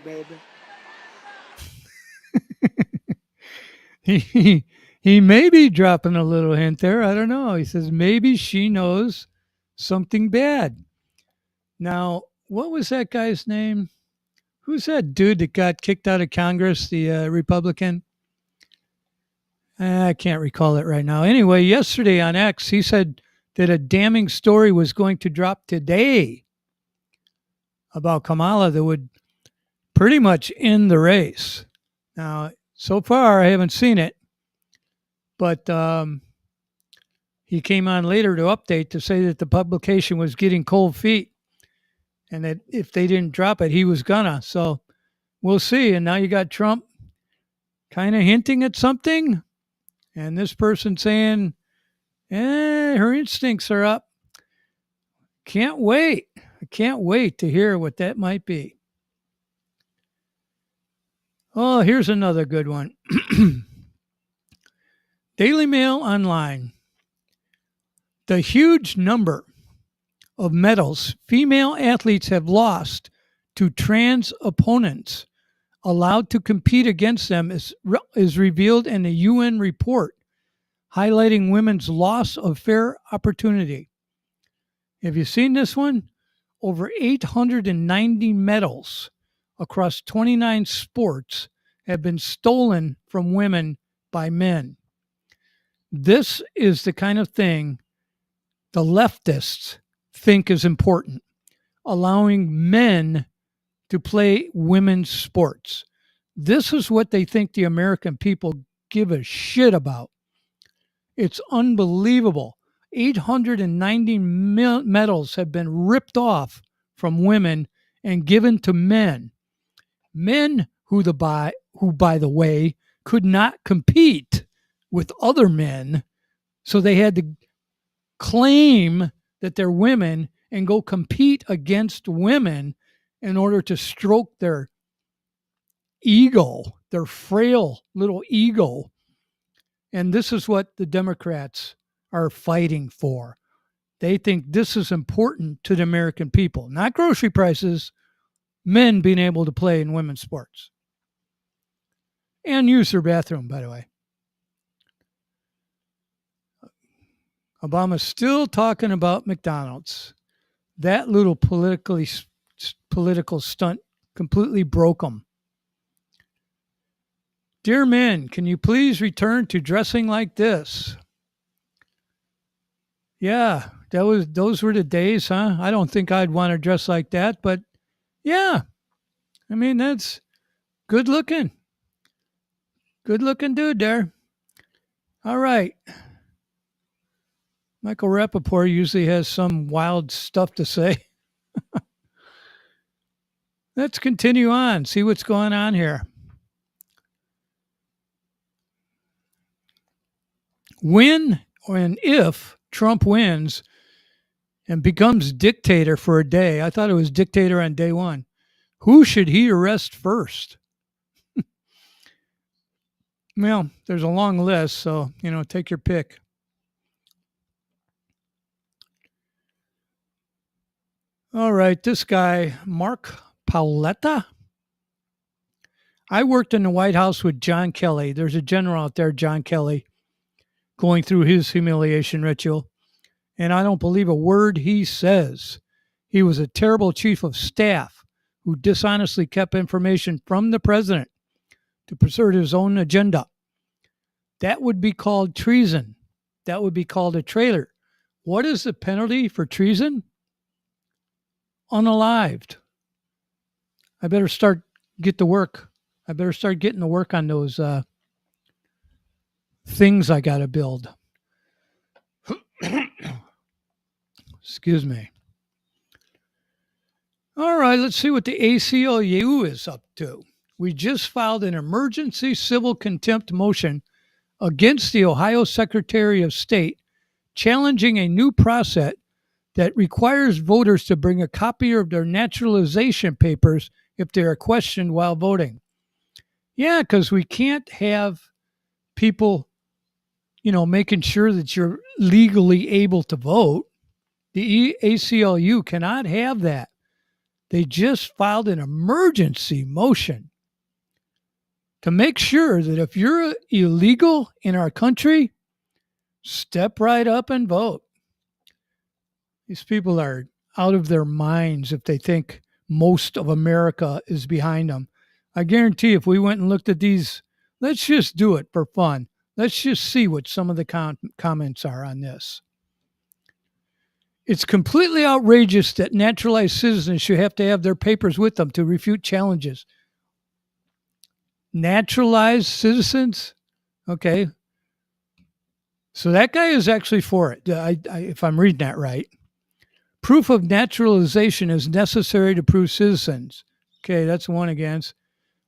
He may be dropping a little hint there. I don't know. He says maybe she knows something bad. Now, what was that guy's name? Who's that dude that got kicked out of Congress, the Republican? I can't recall it right now. Anyway, yesterday on X, he said that a damning story was going to drop today about Kamala that would pretty much end the race. Now, so far, I haven't seen it, but he came on later to update to say that the publication was getting cold feet and that if they didn't drop it, he was gonna. So we'll see. And now you got Trump kind of hinting at something, and this person saying, her instincts are up. Can't wait. I can't wait to hear what that might be. Oh, here's another good one. Daily Mail Online. The huge number of medals female athletes have lost to trans opponents allowed to compete against them is revealed in a UN report highlighting women's loss of fair opportunity. Have you seen this one? Over 890 medals across 29 sports have been stolen from women by men. This is the kind of thing the leftists think is important, allowing men to play women's sports. This is what they think the American people give a shit about. It's unbelievable. 890 medals have been ripped off from women and given to men. Men who, by the way, could not compete with other men, so they had to claim that they're women and go compete against women in order to stroke their ego, their frail little ego. And this is what the Democrats are fighting for. They think this is important to the American people, not grocery prices, men being able to play in women's sports and use their bathroom, by the way. Obama's still talking about McDonald's. That little political stunt completely broke him. Dear men, can you please return to dressing like this? Yeah, those were the days, huh? I don't think I'd want to dress like that, but yeah. I mean, that's good looking. Good looking dude there. All right. Michael Rappaport usually has some wild stuff to say. Let's continue on, see what's going on here. When and if Trump wins and becomes dictator for a day, I thought it was dictator on day one, who should he arrest first? Well, there's a long list, so, take your pick. All right, this guy, Mark Paoletta. I worked in the White House with John Kelly. There's a general out there, John Kelly, going through his humiliation ritual, and I don't believe a word he says. He was a terrible chief of staff who dishonestly kept information from the president to preserve his own agenda. That would be called treason. That would be called a traitor. What is the penalty for treason? Unalived. I better get to work. I better start getting to work on those things I got to build. Excuse me. All right, let's see what the ACLU is up to. We just filed an emergency civil contempt motion against the Ohio Secretary of State, challenging a new process that requires voters to bring a copy of their naturalization papers if they are questioned while voting. Yeah, because we can't have people, making sure that you're legally able to vote. The ACLU cannot have that. They just filed an emergency motion to make sure that if you're illegal in our country, step right up and vote. These people are out of their minds if they think most of America is behind them. I guarantee if we went and looked at these, let's just do it for fun. Let's just see what some of the comments are on this. It's completely outrageous that naturalized citizens should have to have their papers with them to refute challenges. Naturalized citizens? Okay. So that guy is actually for it, if I'm reading that right. Proof of naturalization is necessary to prove citizens. Okay, that's one against.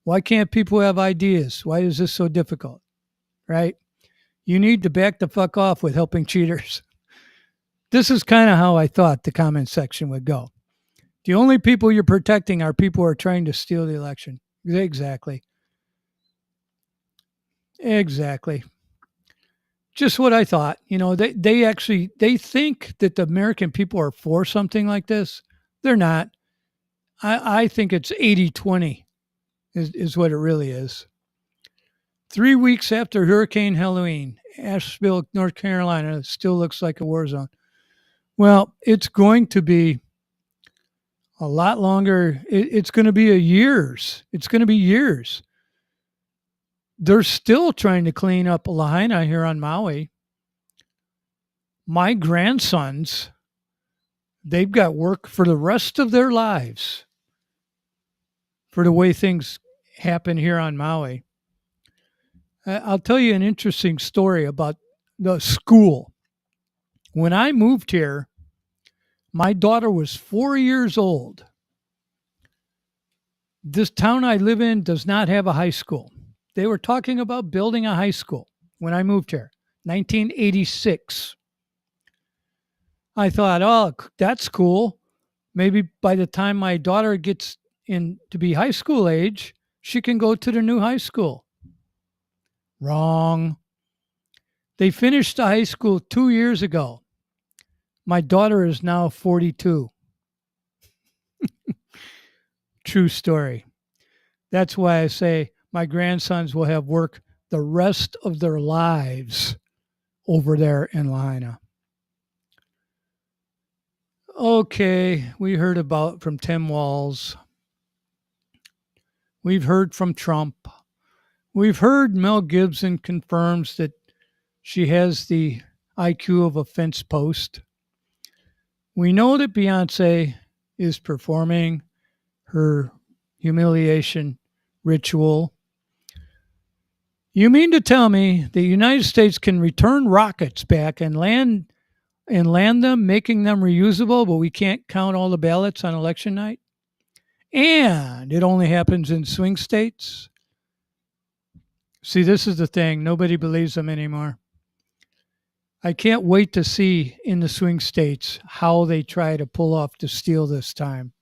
Why can't people have ideas? Why is this so difficult? Right? You need to back the fuck off with helping cheaters. This is kind of how I thought the comment section would go. The only people you're protecting are people who are trying to steal the election. Exactly. Just what I thought. They think that the American people are for something like this. They're not. I think it's 80-20. is what it really is. 3 weeks after Hurricane Helene, Asheville, North Carolina still looks like a war zone. Well, it's going to be a lot longer. It's going to be years. It's going to be years. They're still trying to clean up Lahaina here on Maui. My grandsons, they've got work for the rest of their lives for the way things happen here on Maui. I'll tell you an interesting story about the school. When I moved here, my daughter was 4 years old. This town I live in does not have a high school. They were talking about building a high school when I moved here, 1986. I thought, oh, that's cool. Maybe by the time my daughter gets in to be high school age, she can go to the new high school. Wrong. They finished the high school 2 years ago. My daughter is now 42. True story. That's why I say my grandsons will have work the rest of their lives over there in Lahaina. Okay, we heard about from Tim Walz. We've heard from Trump. We've heard Mel Gibson confirms that she has the IQ of a fence post. We know that Beyonce is performing her humiliation ritual. You mean to tell me the United States can return rockets back and land them, making them reusable, but we can't count all the ballots on election night? And it only happens in swing states? See, this is the thing. Nobody believes them anymore. I can't wait to see in the swing states how they try to pull off the steal this time.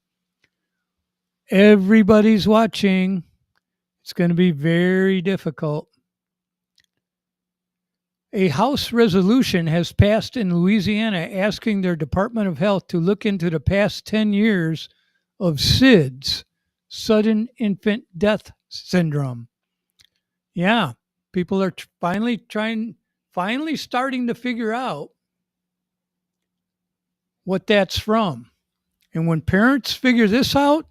Everybody's watching. It's going to be very difficult. A House resolution has passed in Louisiana asking their Department of Health to look into the past 10 years of SIDS, sudden infant death syndrome. Yeah, people are finally starting to figure out what that's from. And when parents figure this out,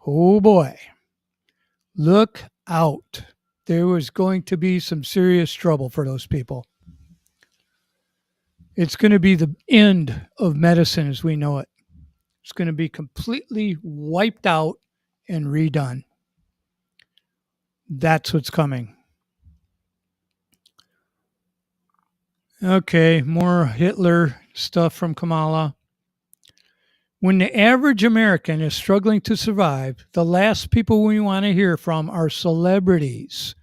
oh boy, look out. There was going to be some serious trouble for those people. It's going to be the end of medicine as we know it. It's going to be completely wiped out and redone. That's what's coming. Okay, more Hitler stuff from Kamala. When the average American is struggling to survive, the last people we want to hear from are celebrities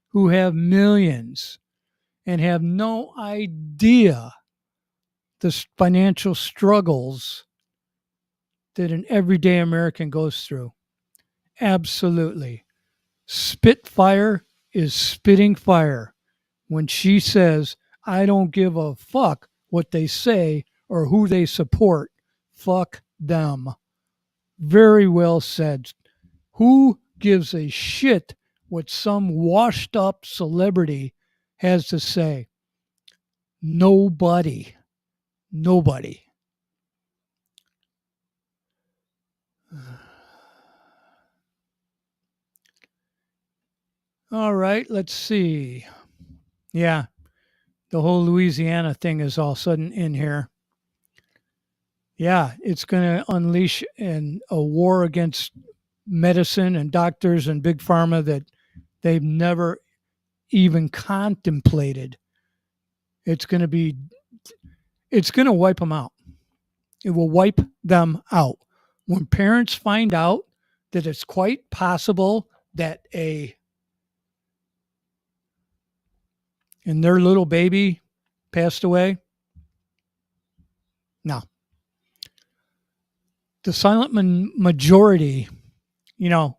who have millions and have no idea the financial struggles that an everyday American goes through. Absolutely. Spitfire is spitting fire when she says, I don't give a fuck what they say or who they support. Fuck them. Very well said. Who gives a shit what some washed up celebrity has to say? Nobody. Nobody. All right, let's see. Yeah, the whole Louisiana thing is all of a sudden in here. Yeah, it's going to unleash a war against medicine and doctors and big pharma that they've never even contemplated. It's going to wipe them out. It will wipe them out. When parents find out that it's quite possible that and their little baby passed away, no. The silent majority, can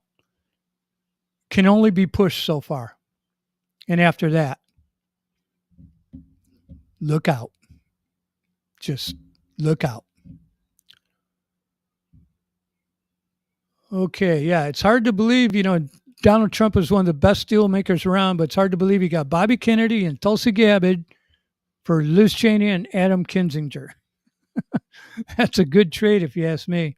only be pushed so far. And after that, look out. Just look out. Okay, yeah, it's hard to believe, Donald Trump is one of the best deal makers around, but it's hard to believe he got Bobby Kennedy and Tulsi Gabbard for Liz Cheney and Adam Kinzinger. That's a good trade, if you ask me.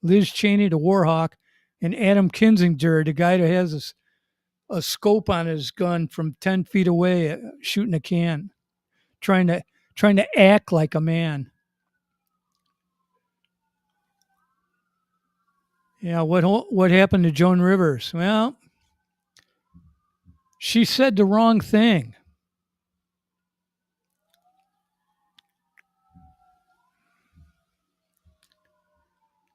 Liz Cheney, the war hawk, and Adam Kinzinger, the guy that has a scope on his gun from 10 feet away, shooting a can, trying to act like a man. Yeah, what happened to Joan Rivers? Well, she said the wrong thing.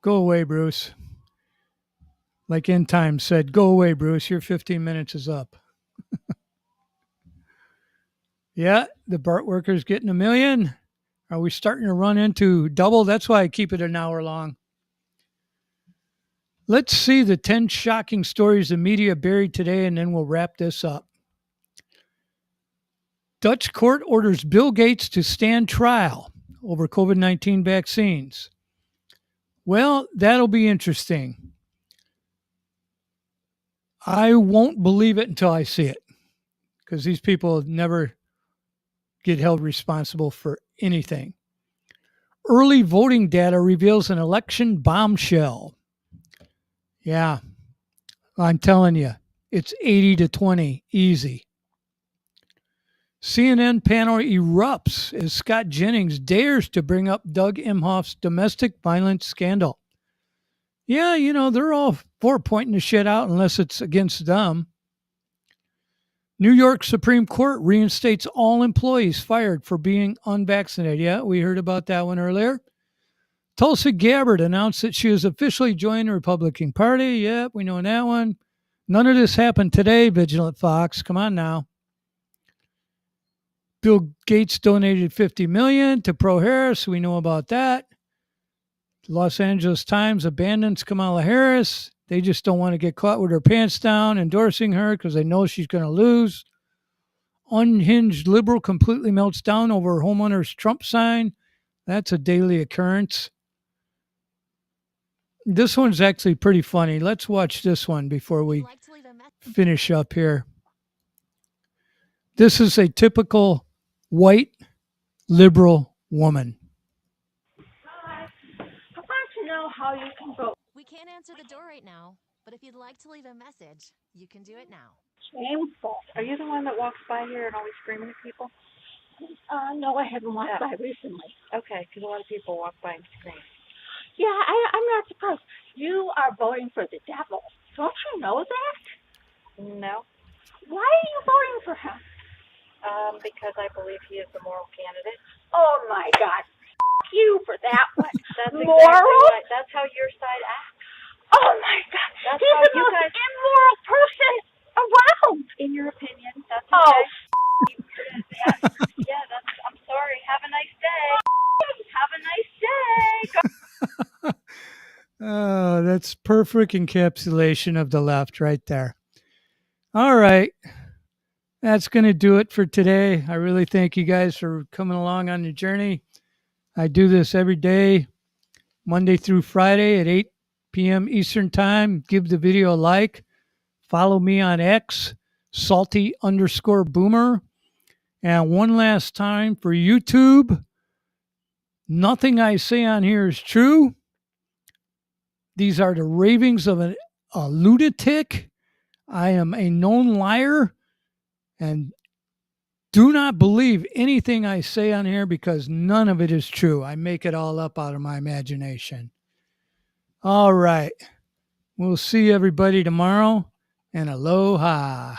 Go away, Bruce. Like End Time said, go away, Bruce. Your 15 minutes is up. Yeah, the BART workers getting $1 million. Are we starting to run into double? That's why I keep it an hour long. Let's see the 10 shocking stories the media buried today, and then we'll wrap this up. Dutch court orders Bill Gates to stand trial over COVID-19 vaccines. Well, that'll be interesting. I won't believe it until I see it, because these people never get held responsible for anything. Early voting data reveals an election bombshell. Yeah, I'm telling you, it's 80-20, easy. CNN panel erupts as Scott Jennings dares to bring up Doug Emhoff's domestic violence scandal. Yeah, they're all for pointing the shit out unless it's against them. New York Supreme Court reinstates all employees fired for being unvaccinated. Yeah, we heard about that one earlier. Tulsi Gabbard announced that she has officially joined the Republican Party. Yep, we know that one. None of this happened today, Vigilant Fox. Come on now. Bill Gates donated $50 million to pro-Harris. We know about that. Los Angeles Times abandons Kamala Harris. They just don't want to get caught with her pants down endorsing her because they know she's going to lose. Unhinged liberal completely melts down over homeowner's Trump sign. That's a daily occurrence. This one's actually pretty funny. Let's watch this one before we finish up here. This is a typical white liberal woman. Hi. I want to know how you can vote. We can't answer the door right now, but if you'd like to leave a message, you can do it now. Shameful. Are you the one that walks by here and always screaming at people? No, I haven't walked by recently. Okay, because a lot of people walk by and scream. Yeah, I'm not surprised. You are voting for the devil. Don't you know that? No, Why are you voting for him? because I believe he is the moral candidate. Oh, my God. You for that one. That's Moral? exactly right. That's how your side acts. Oh, my God. That's He's how the you most guys- immoral person around. In your opinion, that's Oh, okay. Yeah, I'm sorry. Have a nice day. Have a nice day. Oh, that's perfect encapsulation of the left right there. All right. That's going to do it for today. I really thank you guys for coming along on the journey. I do this every day, Monday through Friday at 8 p.m. Eastern Time. Give the video a like. Follow me on X, salty_boomer. And one last time for YouTube, nothing I say on here is true. These are the ravings of a lunatic. I am a known liar. And do not believe anything I say on here because none of it is true. I make it all up out of my imagination. All right. We'll see everybody tomorrow. And aloha.